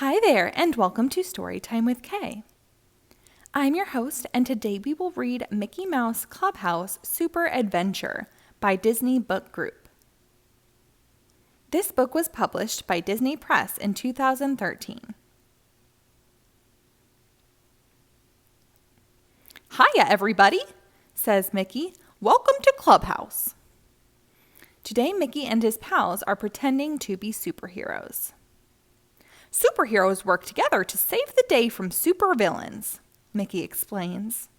Hi there, and welcome to Storytime with Kay. I'm your host, and today we will read Mouse Clubhouse Super Adventure by Disney Book Group. This book was published by Disney Press in 2013. Hiya, everybody, says Mickey. Welcome to Clubhouse. Today, Mickey and his pals are pretending to be superheroes. Superheroes work together to save the day from supervillains, Mickey explains.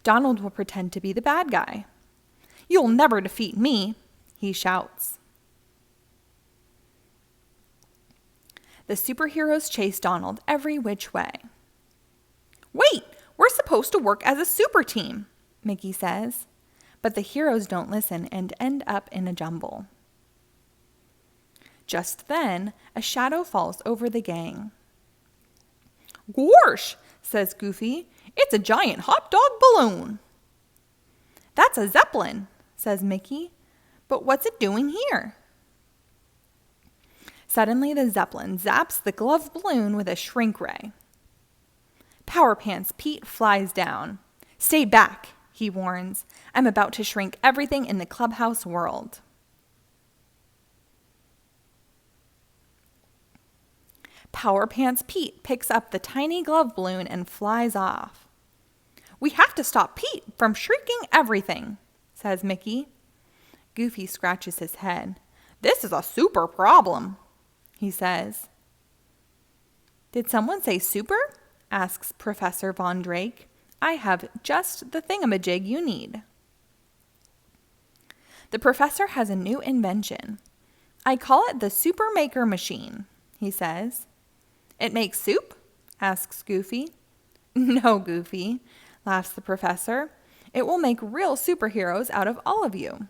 Donald will pretend to be the bad guy. You'll never defeat me, he shouts. The superheroes chase Donald every which way. Wait, we're supposed to work as a super team, Mickey says. But the heroes don't listen and end up in a jumble. Just then, a shadow falls over the gang. Gorsh, says Goofy, it's a giant hot dog balloon. That's a zeppelin, says Mickey. But what's it doing here? Suddenly, the zeppelin zaps the gloved balloon with a shrink ray. Power Pants Pete flies down. Stay back, he warns. I'm about to shrink everything in the clubhouse world. Power Pants Pete picks up the tiny glove balloon and flies off. We have to stop Pete from shrieking everything, says Mickey. Goofy scratches his head. This is a super problem, he says. Did someone say super? Asks Professor Von Drake. I have just the thingamajig you need. The professor has a new invention. I call it the Super Maker Machine, he says. It makes soup? Asks Goofy. No, Goofy, laughs the professor. It will make real superheroes out of all of you.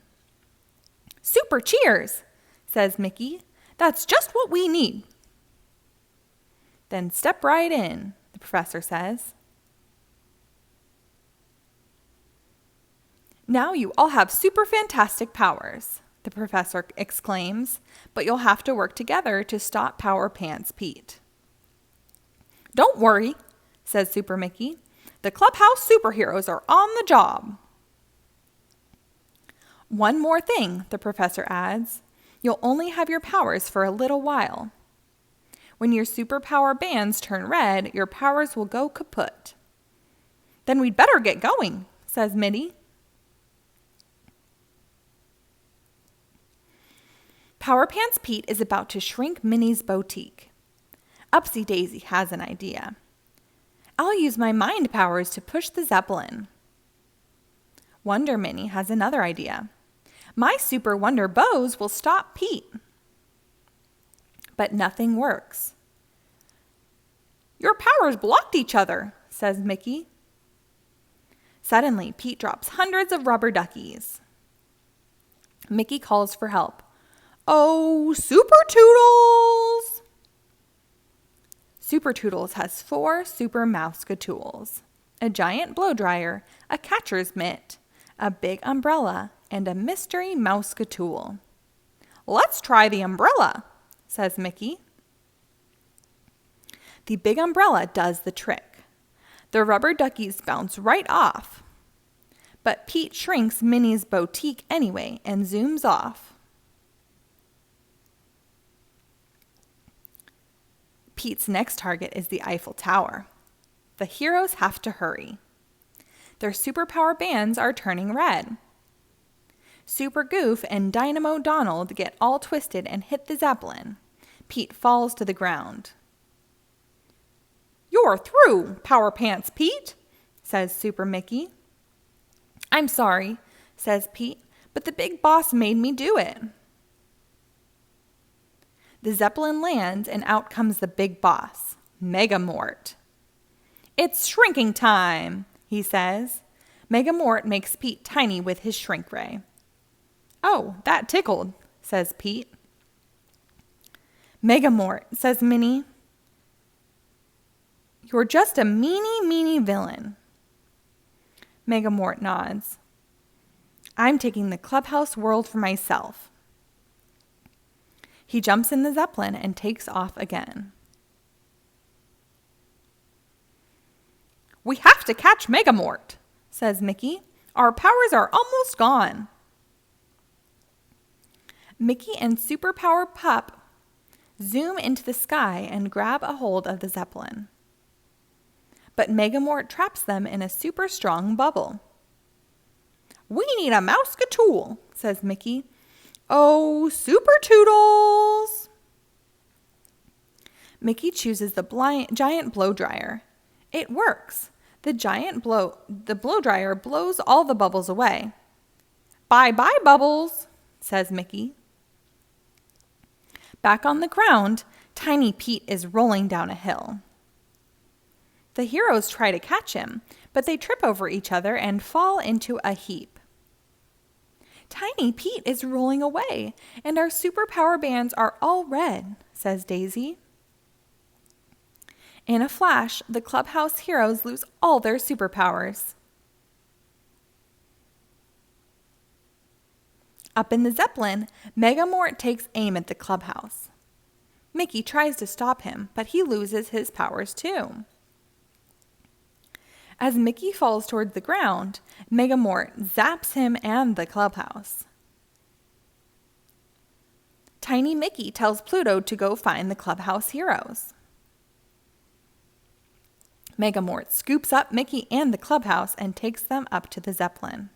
Super cheers, says Mickey. That's just what we need. Then step right in, the professor says. Now you all have super fantastic powers, the professor exclaims, but you'll have to work together to stop Power Pants Pete. Don't worry, says Super Mickey. The clubhouse superheroes are on the job. One more thing, the professor adds. You'll only have your powers for a little while. When your superpower bands turn red, your powers will go kaput. Then we'd better get going, says Minnie. Power Pants Pete is about to shrink Minnie's boutique. Upsy Daisy has an idea. I'll use my mind powers to push the zeppelin. Wonder Minnie has another idea. My super wonder bows will stop Pete. But nothing works. Your powers blocked each other, says Mickey. Suddenly, Pete drops hundreds of rubber duckies. Mickey calls for help. Oh, Super Toodles! Super Toodles has 4 super mouse tools, a giant blow dryer, a catcher's mitt, a big umbrella, and a mystery mouse tool. Let's try the umbrella, says Mickey. The big umbrella does the trick. The rubber duckies bounce right off. But Pete shrinks Minnie's boutique anyway and zooms off. Pete's next target is the Eiffel Tower. The heroes have to hurry. Their superpower bands are turning red. Super Goof and Dynamo Donald get all twisted and hit the zeppelin. Pete falls to the ground. You're through, Power Pants Pete, says Super Mickey. I'm sorry, says Pete, but the big boss made me do it. The zeppelin lands and out comes the big boss, Mort. It's shrinking time, he says. Mort makes Pete tiny with his shrink ray. Oh, that tickled, says Pete. Mort, says Minnie. You're just a meanie villain. Mort nods. I'm taking the clubhouse world for myself. He jumps in the Zeppelin and takes off again. "We have to catch Mort," says Mickey. "Our powers are almost gone." Mickey and Superpower Pup zoom into the sky and grab a hold of the Zeppelin. But Mort traps them in a super strong bubble. "We need a mouse tool," says Mickey. "Oh, Super Toodles!" Mickey chooses the giant blow dryer. It works. The blow dryer blows all the bubbles away. "Bye-bye, bubbles," says Mickey. Back on the ground, Tiny Pete is rolling down a hill. The heroes try to catch him, but they trip over each other and fall into a heap. "Tiny Pete is rolling away, and our superpower bands are all red," says Daisy. In a flash, the clubhouse heroes lose all their superpowers. Up in the Zeppelin, Mort takes aim at the clubhouse. Mickey tries to stop him, but he loses his powers too. As Mickey falls toward the ground, Mort zaps him and the clubhouse. Tiny Mickey tells Pluto to go find the clubhouse heroes. Mort scoops up Mickey and the clubhouse and takes them up to the Zeppelin.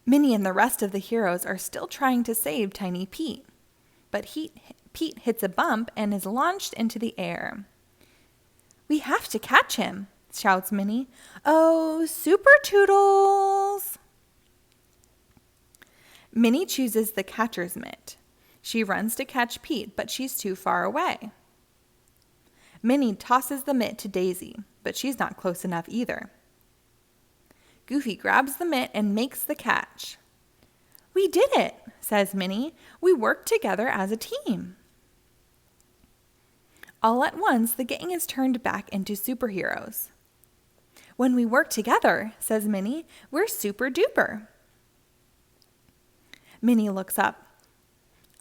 Minnie and the rest of the heroes are still trying to save Tiny Pete, but Pete hits a bump and is launched into the air. "We have to catch him," shouts Minnie. "Oh, Super Toodles!" Minnie chooses the catcher's mitt. She runs to catch Pete, but she's too far away. Minnie tosses the mitt to Daisy, but she's not close enough either. Goofy grabs the mitt and makes the catch. "We did it," says Minnie. "We worked together as a team." All at once, the gang is turned back into superheroes. "When we work together," says Minnie, "we're super duper." Minnie looks up.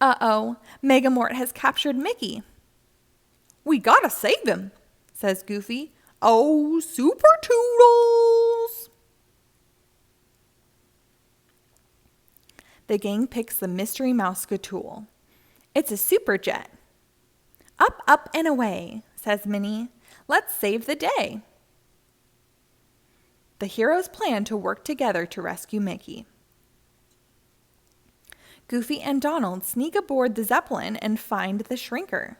Uh-oh, Mort has captured Mickey. "We gotta save him," says Goofy. "Oh, Super Toodles!" The gang picks the mystery mouse tool. It's a super jet. "Up, up, and away," says Minnie. "Let's save the day." The heroes plan to work together to rescue Mickey. Goofy and Donald sneak aboard the Zeppelin and find the shrinker.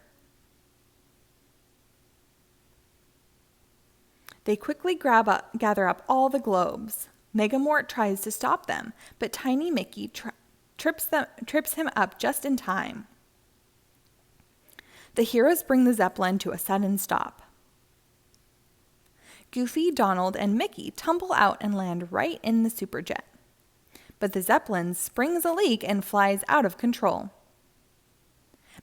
They quickly gather up all the globes. Mort tries to stop them, but Tiny Mickey trips him up just in time. The heroes bring the Zeppelin to a sudden stop. Goofy, Donald, and Mickey tumble out and land right in the superjet. But the Zeppelin springs a leak and flies out of control.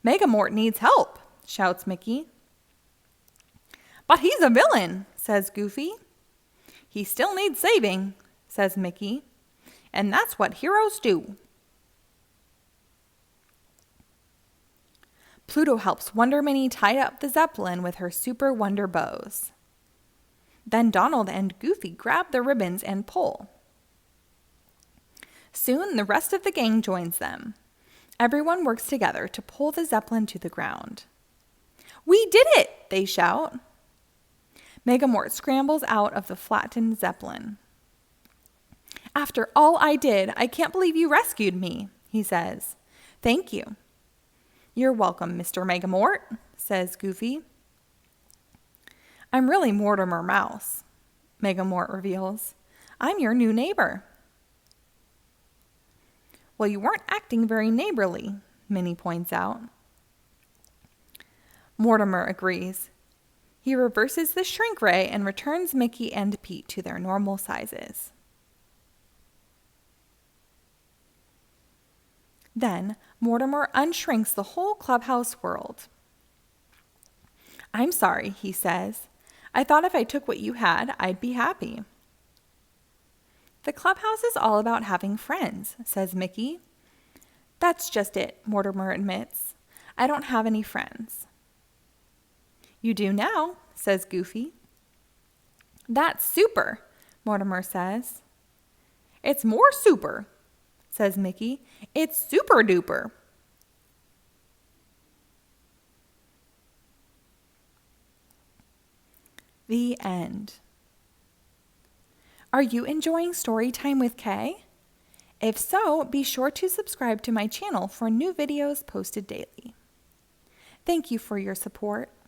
"Mort needs help," shouts Mickey. "But he's a villain," says Goofy. "He still needs saving," says Mickey. "And that's what heroes do." Pluto helps Wonder Minnie tie up the Zeppelin with her super wonder bows. Then Donald and Goofy grab the ribbons and pull. Soon the rest of the gang joins them. Everyone works together to pull the Zeppelin to the ground. "We did it!" they shout. Mort scrambles out of the flattened Zeppelin. "After all I did, I can't believe you rescued me," he says. "Thank you." "You're welcome, Mr. Mort," says Goofy. "I'm really Mortimer Mouse," Mort reveals. "I'm your new neighbor." "Well, you weren't acting very neighborly," Minnie points out. Mortimer agrees. He reverses the shrink ray and returns Mickey and Pete to their normal sizes. Then Mortimer unshrinks the whole clubhouse world. "I'm sorry," he says. "I thought if I took what you had, I'd be happy." The clubhouse is all about having friends, says Mickey. That's just it, Mortimer admits. I don't have any friends. You do now, says Goofy. That's super, Mortimer says. It's more super, says Mickey. It's super duper. The end. Are you enjoying Storytime with Kay? If so, be sure to subscribe to my channel for new videos posted daily. Thank you for your support.